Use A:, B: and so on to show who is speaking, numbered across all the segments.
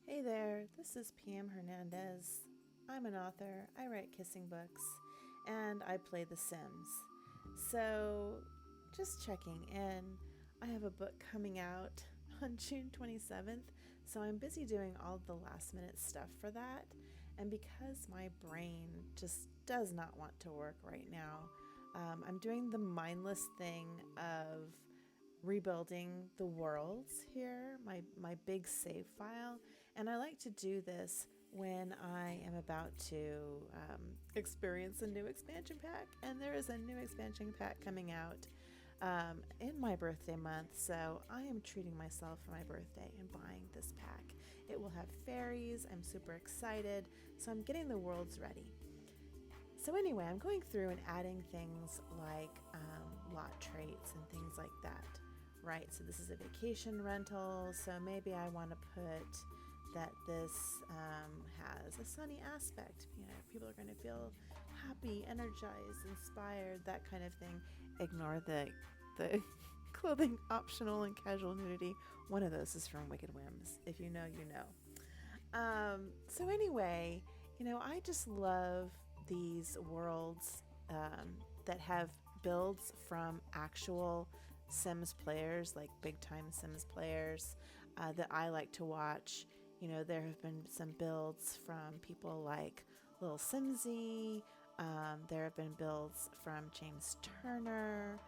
A: Hey there, this is PM Hernandez. I'm an author, I write kissing books, and I play The Sims. So, just checking in, I have a book coming out on June 27th, so I'm busy doing all the last minute stuff for that. And because my brain just does not want to work right now, I'm doing the mindless thing of rebuilding the worlds here, my big save file. And I like to do this when I am about to experience a new expansion pack. And there is a new expansion pack coming out in my birthday month. So I am treating myself for my birthday and buying this pack. It will have fairies. I'm super excited. So I'm getting the worlds ready. So anyway, I'm going through and adding things like lot traits and things like that, right? So this is a vacation rental, so maybe I want to put that this has a sunny aspect. You know, people are going to feel happy, energized, inspired, that kind of thing. Ignore the clothing optional and casual nudity. One of those is from Wicked Whims. If you know, you know. So anyway, I just love these worlds that have builds from actual Sims players, like big time Sims players that I like to watch. There have been some builds from people like Lil Simsy. There have been builds from James Turner,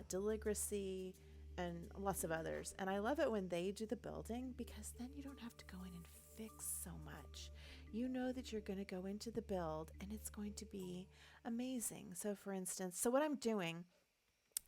A: Deligracy, and lots of others. And I love it when they do the building because then you don't have to go in and fix so much. You know that you're going to go into the build and it's going to be amazing. So for instance, what I'm doing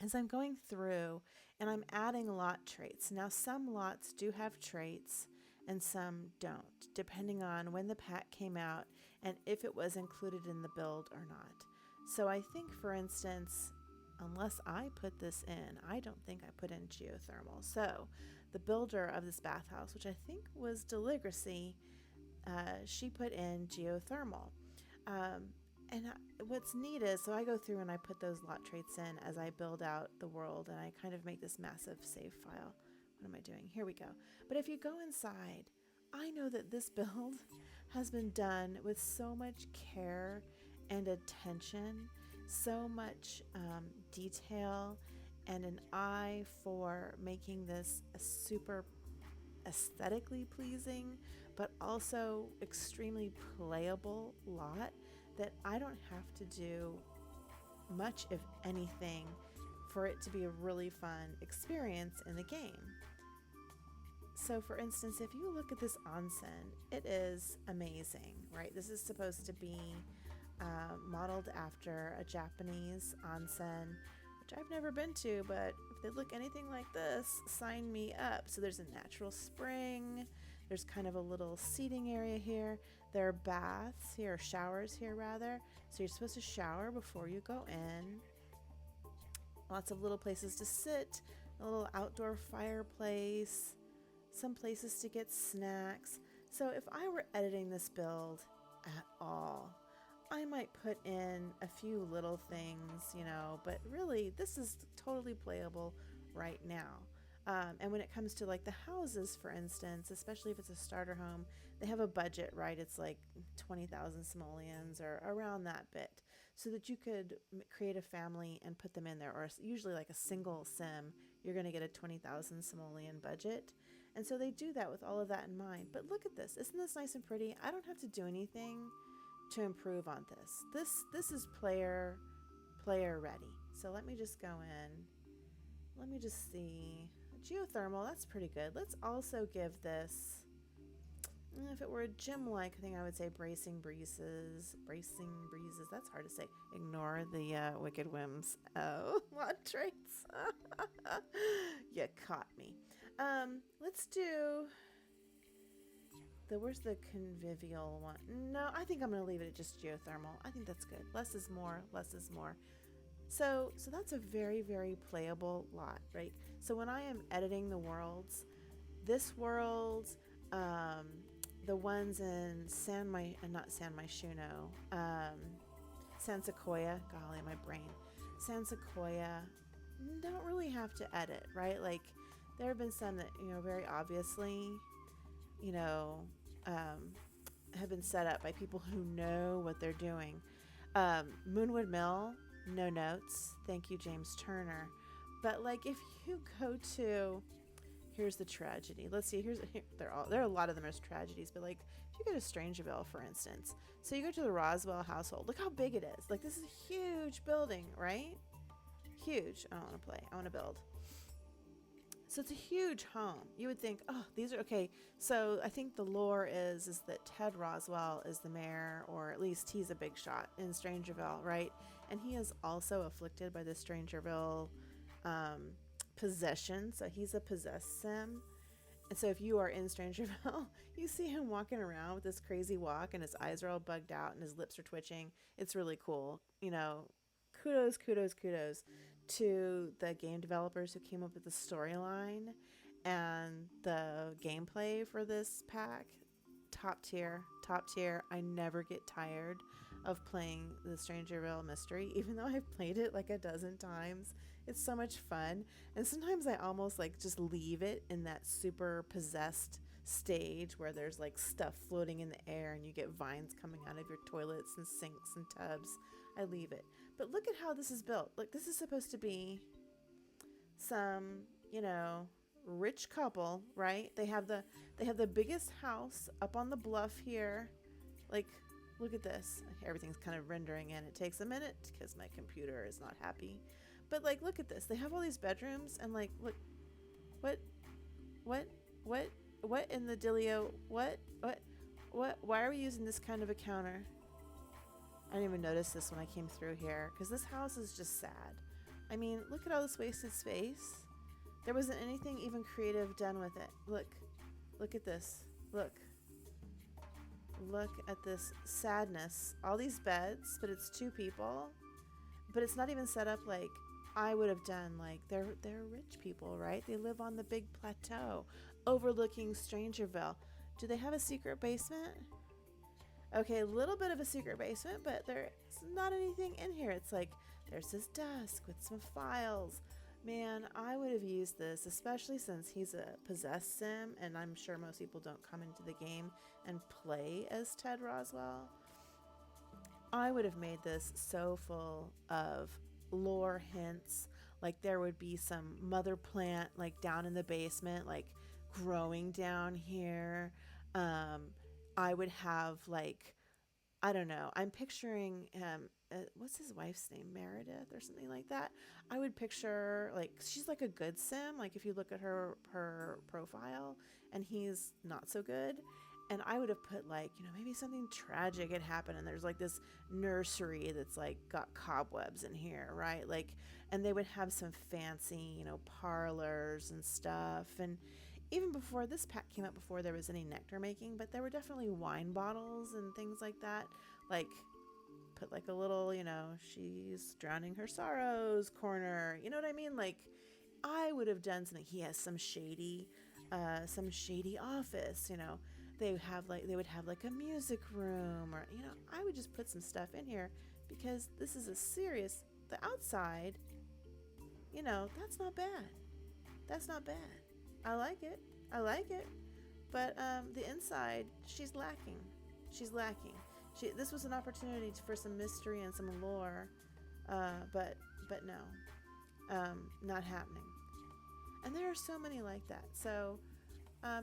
A: is I'm going through and I'm adding lot traits. Now some lots do have traits and some don't, depending on when the pack came out and if it was included in the build or not. So I think, for instance, unless I put this in, I don't think I put in geothermal. So the builder of this bathhouse, which I think was Deligracy, she put in geothermal. What's neat is, so I go through and I put those lot traits in as I build out the world, and I kind of make this massive save file. What am I doing? Here we go. But if you go inside, I know that this build has been done with so much care and attention, so much detail, and an eye for making this a super aesthetically pleasing, but also extremely playable lot that I don't have to do much, if anything, for it to be a really fun experience in the game. So for instance, if you look at this onsen, it is amazing, right? This is supposed to be modeled after a Japanese onsen, which I've never been to, but if they look anything like this, sign me up. So there's a natural spring, there's kind of a little seating area here, there are baths here, or showers here rather, so you're supposed to shower before you go in. Lots of little places to sit, a little outdoor fireplace, some places to get snacks. So if I were editing this build at all, I might put in a few little things, but really this is totally playable right now. And when it comes to like the houses, for instance, especially if it's a starter home, they have a budget, right? It's like 20,000 simoleons or around that bit, so that you could create a family and put them in there. Or usually like a single sim, you're going to get a 20,000 simoleon budget. And so they do that with all of that in mind. But look at this. Isn't this nice and pretty? I don't have to do anything to improve on this. This is player ready. So let me just go in. Let me just see. Geothermal, that's pretty good. Let's also give this, if it were a gym-like thing, I would say bracing breezes. That's hard to say. Ignore the Wicked Whims. Oh, lot traits. You caught me. Let's do where's the convivial one? No, I think I'm going to leave it at just geothermal. I think that's good. Less is more. So that's a very, very playable lot, right? So when I am editing the worlds, this world, the ones in San Sequoia, golly, my brain, San Sequoia, don't really have to edit, right? Like there have been some that, very obviously, have been set up by people who know what they're doing. Moonwood Mill, no notes. Thank you, James Turner. But like, if you go to, here's the tragedy. Let's see. There are a lot of them as tragedies, but like, if you go to Strangerville, for instance, so you go to the Roswell household. Look how big it is. Like, this is a huge building, right? Huge. I don't want to play. I want to build. So it's a huge home. You would think, oh, these are okay. So I think the lore is that Ted Roswell is the mayor, or at least he's a big shot in Strangerville, right? And he is also afflicted by the Strangerville possession. So he's a possessed sim. And so if you are in Strangerville, you see him walking around with this crazy walk, and his eyes are all bugged out and his lips are twitching. It's really cool. You know, kudos, kudos, kudos to the game developers who came up with the storyline and the gameplay for this pack. Top tier, top tier. I never get tired of playing the Strangerville mystery, even though I've played it like a dozen times. It's so much fun. And sometimes I almost like just leave it in that super possessed stage where there's like stuff floating in the air and you get vines coming out of your toilets and sinks and tubs. I leave it. But look at how this is built. Look, this is supposed to be some, rich couple, right? They have the biggest house up on the bluff here. Like, look at this. Everything's kind of rendering in. It takes a minute because my computer is not happy. But like, look at this. They have all these bedrooms and like, look, what in the dealio? What? Why are we using this kind of a counter? I didn't even notice this when I came through here because this house is just sad. I mean, look at all this wasted space. There wasn't anything even creative done with it. Look at this. Look at this sadness. All these beds, but it's two people. But it's not even set up like I would have done. Like they're rich people, right? They live on the big plateau overlooking Strangerville. Do they have a secret basement? Okay, a little bit of a secret basement, but there's not anything in here. It's like there's this desk with some files. Man, I would have used this, especially since he's a possessed sim, and I'm sure most people don't come into the game and play as Ted Roswell. I would have made this so full of lore hints. Like there would be some mother plant like down in the basement, like growing down here. I would have like, I don't know. I'm picturing what's his wife's name, Meredith or something like that. I would picture like she's like a good sim. Like if you look at her profile, and he's not so good. And I would have put like, maybe something tragic had happened and there's like this nursery that's like got cobwebs in here, right? Like, and they would have some fancy, parlors and stuff. And even before this pack came out, before there was any nectar making, but there were definitely wine bottles and things like that. Like, put like a little, she's drowning her sorrows corner. You know what I mean? Like, I would have done something. He has some shady office, They would have like a music room, or I would just put some stuff in here because this is the outside, that's not bad. That's not bad. I like it. But the inside, she's lacking. This was an opportunity for some mystery and some lore, but no, not happening. And there are so many like that. So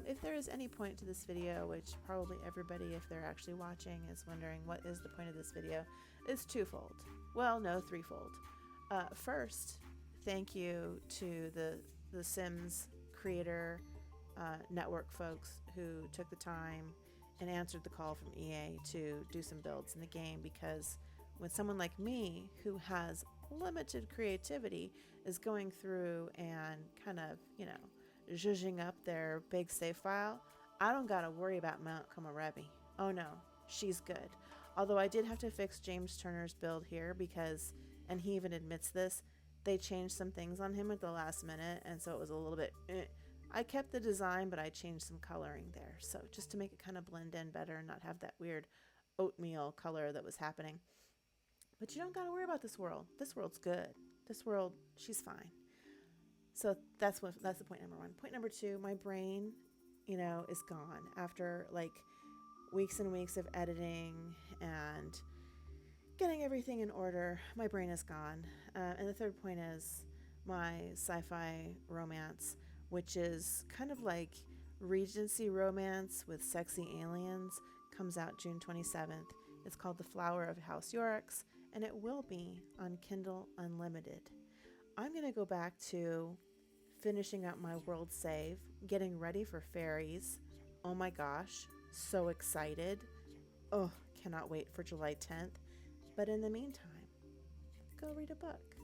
A: if there is any point to this video, which probably everybody, if they're actually watching, is wondering what is the point of this video, it's twofold. Well, no, threefold. First, thank you to the Sims creator network folks who took the time and answered the call from EA to do some builds in the game, because when someone like me, who has limited creativity, is going through and kind of, zhuzhing up their big save file, I don't gotta worry about Mount Komorebi. Oh no, she's good. Although I did have to fix James Turner's build here because, and he even admits this, they changed some things on him at the last minute, and so it was a little bit I kept the design, but I changed some coloring there, so just to make it kind of blend in better and not have that weird oatmeal color that was happening. But you don't gotta worry about this world. This world's good. This world, she's fine. So that's the point number one. Point number two, my brain, is gone after like weeks and weeks of editing and getting everything in order, my brain is gone. And the third point is my sci fi romance, which is kind of like regency romance with sexy aliens, comes out June 27th. It's called The Flower of House Yorick's, and it will be on Kindle Unlimited. I'm going to go back to finishing up my world save, getting ready for fairies. Oh my gosh, so excited. Oh, cannot wait for July 10th. But in the meantime, go read a book.